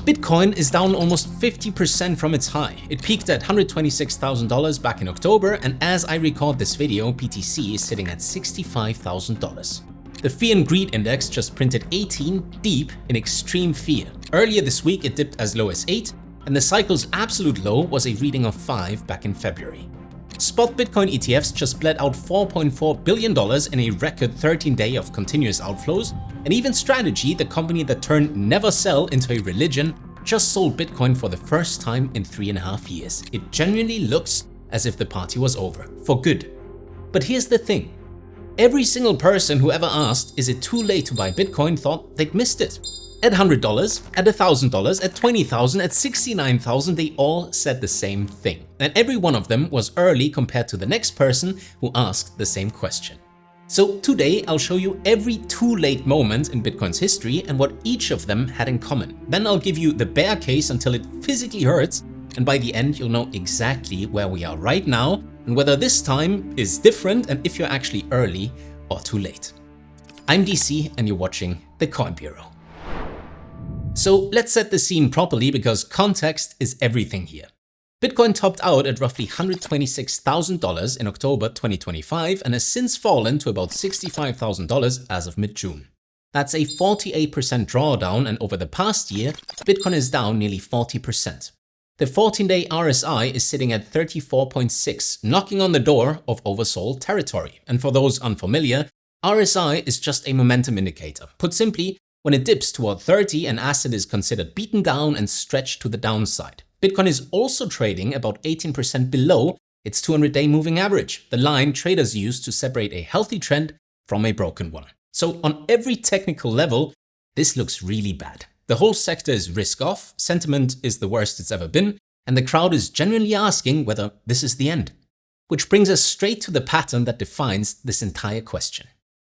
Bitcoin is down almost 50% from its high. It peaked at $126,000 back in October, and as I record this video, BTC is sitting at $65,000. The Fear and Greed Index just printed 18, deep in extreme fear. Earlier this week it dipped as low as 8, and the cycle's absolute low was a reading of 5 back in February. Spot Bitcoin ETFs just bled out $4.4 billion in a record 13-day of continuous outflows, and even Strategy, the company that turned never sell into a religion, just sold Bitcoin for the first time in 3.5 years. It genuinely looks as if the party was over, for good. But here's the thing. Every single person who ever asked, is it too late to buy Bitcoin, thought they'd missed it. At $100, at $1,000, at $20,000, at $69,000, they all said the same thing. And every one of them was early compared to the next person who asked the same question. So today I'll show you every too late moment in Bitcoin's history and what each of them had in common. Then I'll give you the bear case until it physically hurts, and by the end you'll know exactly where we are right now and whether this time is different and if you're actually early or too late. I'm DC and you're watching The Coin Bureau. So let's set the scene properly because context is everything here. Bitcoin topped out at roughly $126,000 in October 2025 and has since fallen to about $65,000 as of mid-June. That's a 48% drawdown, and over the past year, Bitcoin is down nearly 40%. The 14-day RSI is sitting at 34.6, knocking on the door of oversold territory. And for those unfamiliar, RSI is just a momentum indicator. Put simply, when it dips toward 30, an asset is considered beaten down and stretched to the downside. Bitcoin is also trading about 18% below its 200-day moving average, the line traders use to separate a healthy trend from a broken one. So on every technical level, this looks really bad. The whole sector is risk-off, sentiment is the worst it's ever been, and the crowd is genuinely asking whether this is the end. Which brings us straight to the pattern that defines this entire question.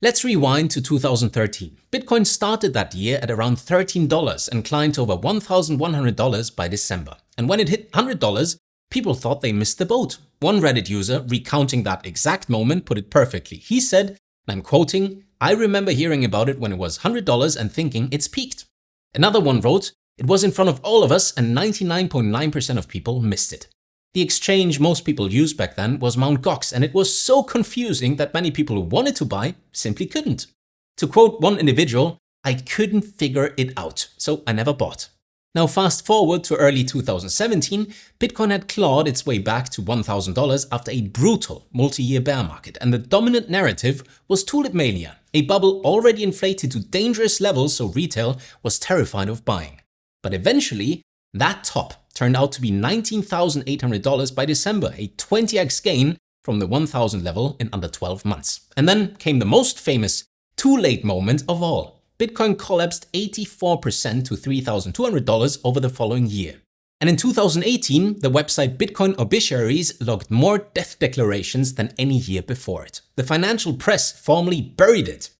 Let's rewind to 2013. Bitcoin started that year at around $13 and climbed to over $1,100 by December. And when it hit $100, people thought they missed the boat. One Reddit user recounting that exact moment put it perfectly. He said, and I'm quoting, "I remember hearing about it when it was $100 and thinking it's peaked." Another one wrote, "It was in front of all of us and 99.9% of people missed it." The exchange most people used back then was Mt. Gox, and it was so confusing that many people who wanted to buy simply couldn't. To quote one individual, "I couldn't figure it out, so I never bought." Now fast forward to early 2017, Bitcoin had clawed its way back to $1,000 after a brutal multi-year bear market, and the dominant narrative was tulip mania, a bubble already inflated to dangerous levels so retail was terrified of buying. But eventually, that top turned out to be $19,800 by December, a 20x gain from the 1,000 level in under 12 months. And then came the most famous too late moment of all. Bitcoin collapsed 84% to $3,200 over the following year. And in 2018, the website Bitcoin Obituaries logged more death declarations than any year before it. The financial press formally buried it.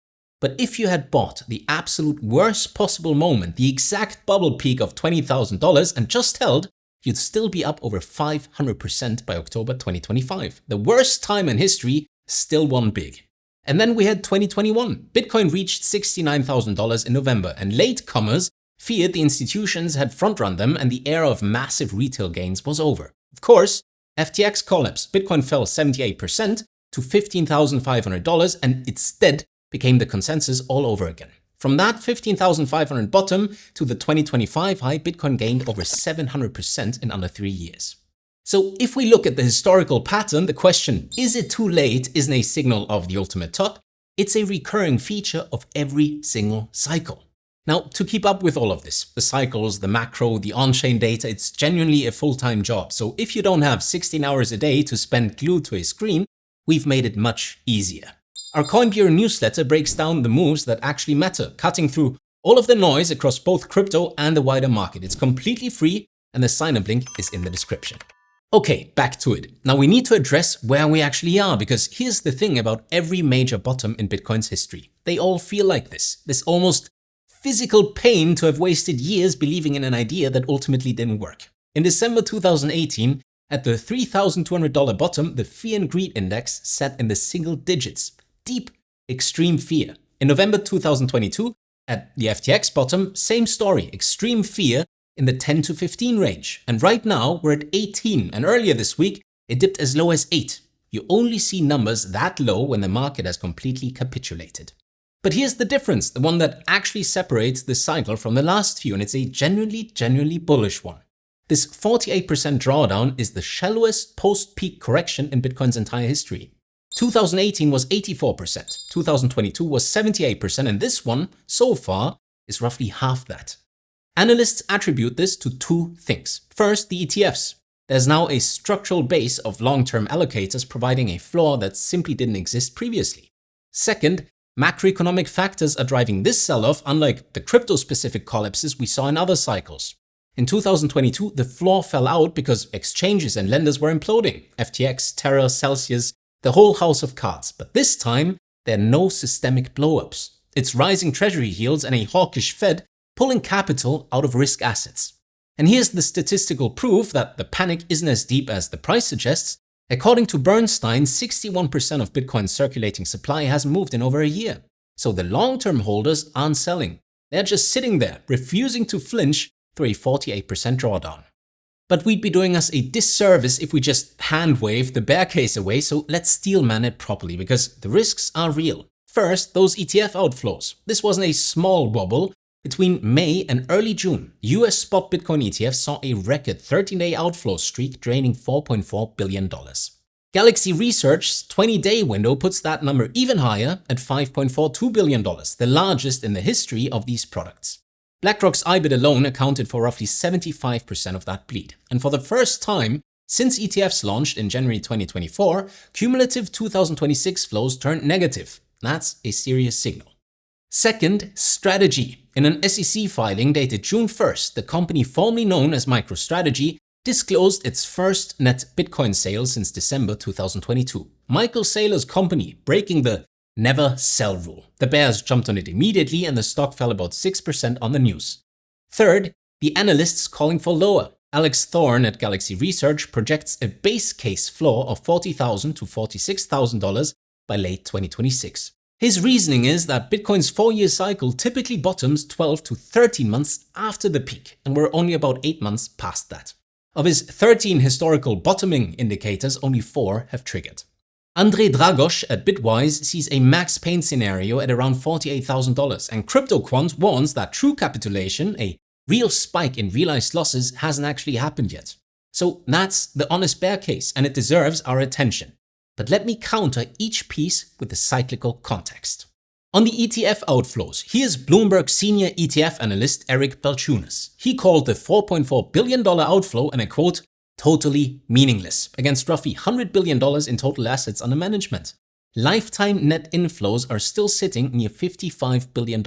But if you had bought the absolute worst possible moment, the exact bubble peak of $20,000 and just held, you'd still be up over 500% by October 2025. The worst time in history still won big. And then we had 2021. Bitcoin reached $69,000 in November, and latecomers feared the institutions had front-run them and the era of massive retail gains was over. Of course, FTX collapsed. Bitcoin fell 78% to $15,500 and instead became the consensus all over again. From that $15,500 bottom to the 2025 high, Bitcoin gained over 700% in under 3 years. So if we look at the historical pattern, the question, is it too late, isn't a signal of the ultimate top. It's a recurring feature of every single cycle. Now, to keep up with all of this, the cycles, the macro, the on-chain data, it's genuinely a full-time job. So if you don't have 16 hours a day to spend glued to a screen, we've made it much easier. Our Coin Bureau newsletter breaks down the moves that actually matter, cutting through all of the noise across both crypto and the wider market. It's completely free and the sign-up link is in the description. Okay, back to it. Now we need to address where we actually are, because here's the thing about every major bottom in Bitcoin's history. They all feel like this almost physical pain to have wasted years believing in an idea that ultimately didn't work. In December 2018, at the $3,200 bottom, the Fear and Greed Index sat in the single digits. Deep, extreme fear. In November 2022, at the FTX bottom, same story, extreme fear, in the 10 to 15 range. And right now we're at 18, and earlier this week it dipped as low as 8. You only see numbers that low when the market has completely capitulated. But here's the difference, the one that actually separates this cycle from the last few, and it's a genuinely bullish one. This 48% drawdown is the shallowest post-peak correction in Bitcoin's entire history. 2018 was 84%, 2022 was 78%, and this one, so far, is roughly half that. Analysts attribute this to two things. First, the ETFs. There's now a structural base of long-term allocators providing a floor that simply didn't exist previously. Second, macroeconomic factors are driving this sell-off, unlike the crypto-specific collapses we saw in other cycles. In 2022, the floor fell out because exchanges and lenders were imploding. FTX, Terra, Celsius, the whole house of cards. But this time, there are no systemic blowups. It's rising treasury yields and a hawkish Fed pulling capital out of risk assets. And here's the statistical proof that the panic isn't as deep as the price suggests. According to Bernstein, 61% of Bitcoin's circulating supply hasn't moved in over a year. So the long-term holders aren't selling. They're just sitting there, refusing to flinch through a 48% drawdown. But we'd be doing us a disservice if we just hand-wave the bear case away, so let's steel-man it properly, because the risks are real. First, those ETF outflows. This wasn't a small wobble. Between May and early June, US spot Bitcoin ETFs saw a record 13-day outflow streak draining $4.4 billion. Galaxy Research's 20-day window puts that number even higher at $5.42 billion, the largest in the history of these products. BlackRock's IBIT alone accounted for roughly 75% of that bleed. And for the first time since ETFs launched in January 2024, cumulative 2026 flows turned negative. That's a serious signal. Second, strategy. In an SEC filing dated June 1st, the company formerly known as MicroStrategy disclosed its first net Bitcoin sales since December 2022. Michael Saylor's company breaking the never sell rule. The bears jumped on it immediately and the stock fell about 6% on the news. Third, the analysts calling for lower. Alex Thorne at Galaxy Research projects a base case floor of $40,000 to $46,000 by late 2026. His reasoning is that Bitcoin's 4-year cycle typically bottoms 12 to 13 months after the peak, and we're only about 8 months past that. Of his 13 historical bottoming indicators, only 4 have triggered. Andrei Dragos at Bitwise sees a max pain scenario at around $48,000, and CryptoQuant warns that true capitulation, a real spike in realized losses, hasn't actually happened yet. So that's the honest bear case, and it deserves our attention. But let me counter each piece with the cyclical context. On the ETF outflows, here's Bloomberg senior ETF analyst Eric Balchunas. He called the $4.4 billion outflow, and I quote, totally meaningless, against roughly $100 billion in total assets under management. Lifetime net inflows are still sitting near $55 billion.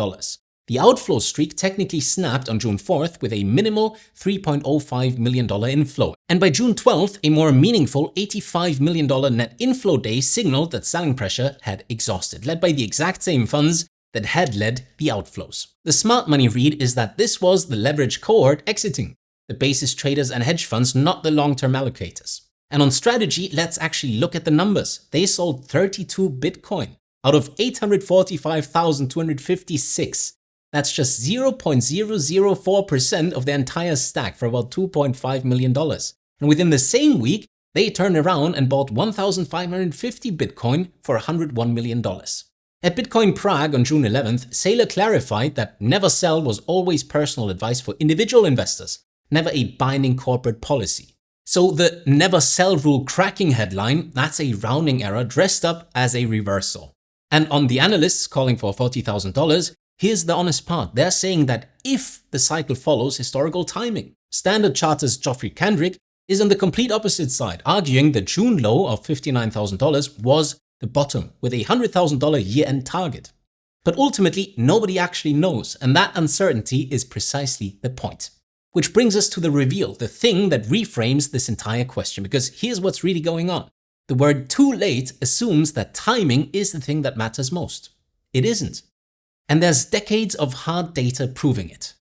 The outflow streak technically snapped on June 4th with a minimal $3.05 million inflow. And by June 12th, a more meaningful $85 million net inflow day signaled that selling pressure had exhausted, led by the exact same funds that had led the outflows. The smart money read is that this was the leverage cohort exiting, the basis traders and hedge funds, not the long-term allocators. And on strategy, let's actually look at the numbers. They sold 32 Bitcoin out of 845,256. That's just 0.004% of their entire stack for about $2.5 million. And within the same week, they turned around and bought 1,550 Bitcoin for $101 million. At Bitcoin Prague on June 11th, Saylor clarified that never sell was always personal advice for individual investors, never a binding corporate policy. So the never sell rule cracking headline, that's a rounding error dressed up as a reversal. And on the analysts calling for $40,000, here's the honest part. They're saying that if the cycle follows historical timing, Standard Charter's Geoffrey Kendrick is on the complete opposite side, arguing the June low of $59,000 was the bottom with a $100,000 year-end target. But ultimately, nobody actually knows, and that uncertainty is precisely the point. Which brings us to the reveal, the thing that reframes this entire question, because here's what's really going on. The word too late assumes that timing is the thing that matters most. It isn't. And there's decades of hard data proving it.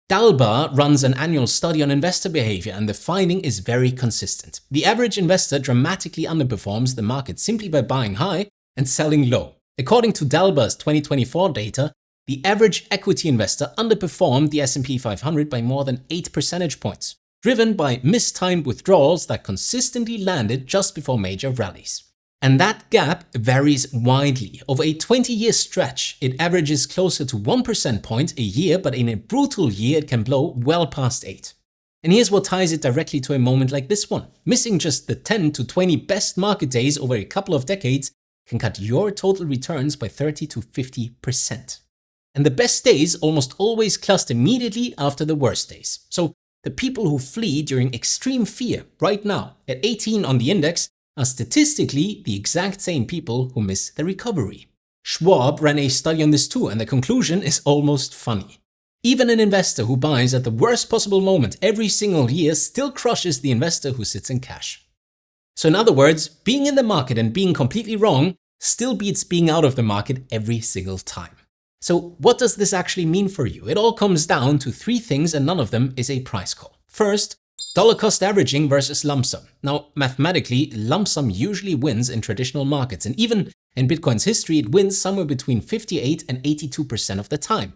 Dalbar runs an annual study on investor behavior, and the finding is very consistent. The average investor dramatically underperforms the market simply by buying high and selling low. According to Dalbar's 2024 data, The average equity investor underperformed the S&P 500 by more than 8 percentage points, driven by mistimed withdrawals that consistently landed just before major rallies. And that gap varies widely. Over a 20-year stretch, it averages closer to 1% point a year, but in a brutal year, it can blow well past 8. And here's what ties it directly to a moment like this one. Missing just the 10 to 20 best market days over a couple of decades can cut your total returns by 30 to 50%. And the best days almost always cluster immediately after the worst days. So the people who flee during extreme fear right now at 18 on the index are statistically the exact same people who miss the recovery. Schwab ran a study on this too, and the conclusion is almost funny. Even an investor who buys at the worst possible moment every single year still crushes the investor who sits in cash. So in other words, being in the market and being completely wrong still beats being out of the market every single time. So what does this actually mean for you? It all comes down to 3 things, and none of them is a price call. First, dollar cost averaging versus lump sum. Now, mathematically, lump sum usually wins in traditional markets, and even in Bitcoin's history, it wins somewhere between 58 and 82% of the time.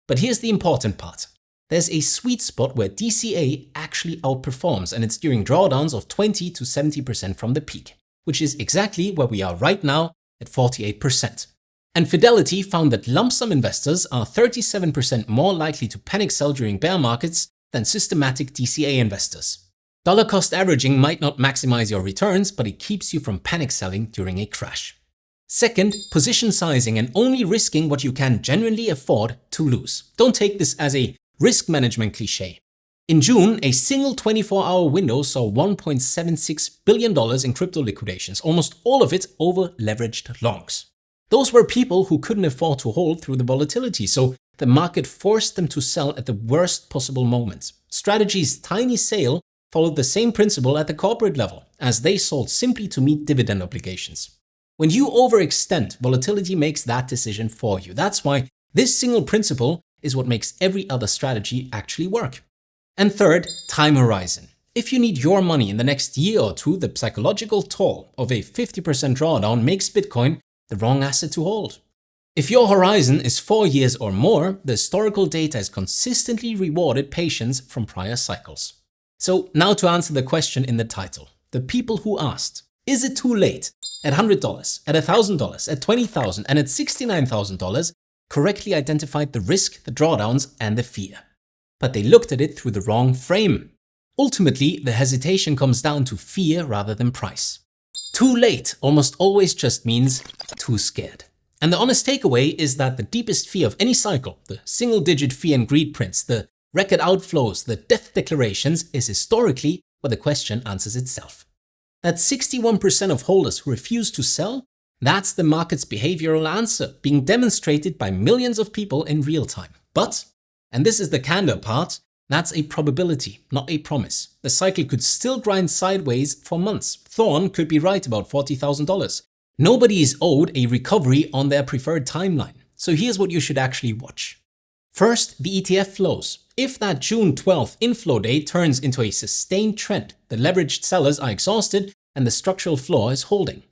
But here's the important part. There's a sweet spot where DCA actually outperforms, and it's during drawdowns of 20 to 70% from the peak, which is exactly where we are right now at 48%. And Fidelity found that lump sum investors are 37% more likely to panic sell during bear markets than systematic DCA investors. Dollar cost averaging might not maximize your returns, but it keeps you from panic selling during a crash. Second, position sizing and only risking what you can genuinely afford to lose. Don't take this as a risk management cliche. In June, a single 24-hour window saw $1.76 billion in crypto liquidations, almost all of it over leveraged longs. Those were people who couldn't afford to hold through the volatility, so the market forced them to sell at the worst possible moments. Strategy's tiny sale followed the same principle at the corporate level, as they sold simply to meet dividend obligations. When you overextend, volatility makes that decision for you. That's why this single principle is what makes every other strategy actually work. And third, time horizon. If you need your money in the next year or two, the psychological toll of a 50% drawdown makes Bitcoin the wrong asset to hold. If your horizon is 4 years or more, the historical data has consistently rewarded patience from prior cycles. So now to answer the question in the title, the people who asked, is it too late? At $100, at $1,000, at $20,000 and at $69,000 correctly identified the risk, the drawdowns and the fear. But they looked at it through the wrong frame. Ultimately, the hesitation comes down to fear rather than price. Too late almost always just means too scared. And the honest takeaway is that the deepest fear of any cycle, the single-digit fear and greed prints, the record outflows, the death declarations, is historically where the question answers itself. That 61% of holders who refuse to sell, that's the market's behavioral answer being demonstrated by millions of people in real time. But, and this is the candor part, that's a probability, not a promise. The cycle could still grind sideways for months. Thorne could be right about $40,000. Nobody is owed a recovery on their preferred timeline. So here's what you should actually watch. First, the ETF flows. If that June 12th inflow day turns into a sustained trend, the leveraged sellers are exhausted and the structural floor is holding.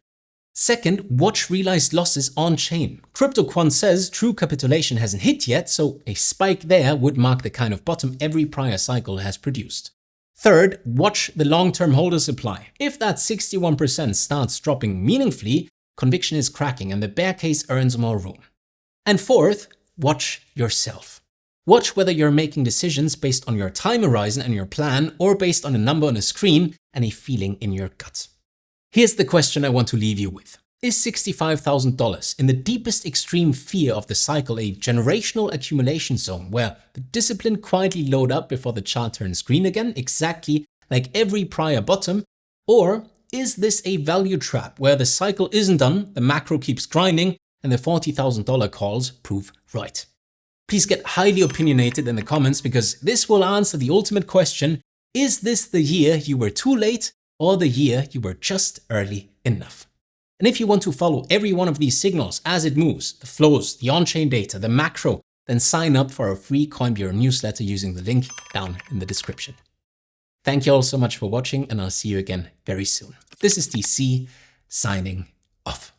Second, watch realized losses on-chain. CryptoQuant says true capitulation hasn't hit yet, so a spike there would mark the kind of bottom every prior cycle has produced. Third, watch the long-term holder supply. If that 61% starts dropping meaningfully, conviction is cracking and the bear case earns more room. And fourth, watch yourself. Watch whether you're making decisions based on your time horizon and your plan, or based on a number on a screen and a feeling in your gut. Here's the question I want to leave you with. Is $65,000 in the deepest extreme fear of the cycle a generational accumulation zone where the disciplined quietly load up before the chart turns green again, exactly like every prior bottom? Or is this a value trap where the cycle isn't done, the macro keeps grinding, and the $40,000 calls prove right? Please get highly opinionated in the comments, because this will answer the ultimate question: is this the year you were too late, or the year you were just early enough? And if you want to follow every one of these signals as it moves, the flows, the on-chain data, the macro, then sign up for our free CoinBureau newsletter using the link down in the description. Thank you all so much for watching, and I'll see you again very soon. This is DC, signing off.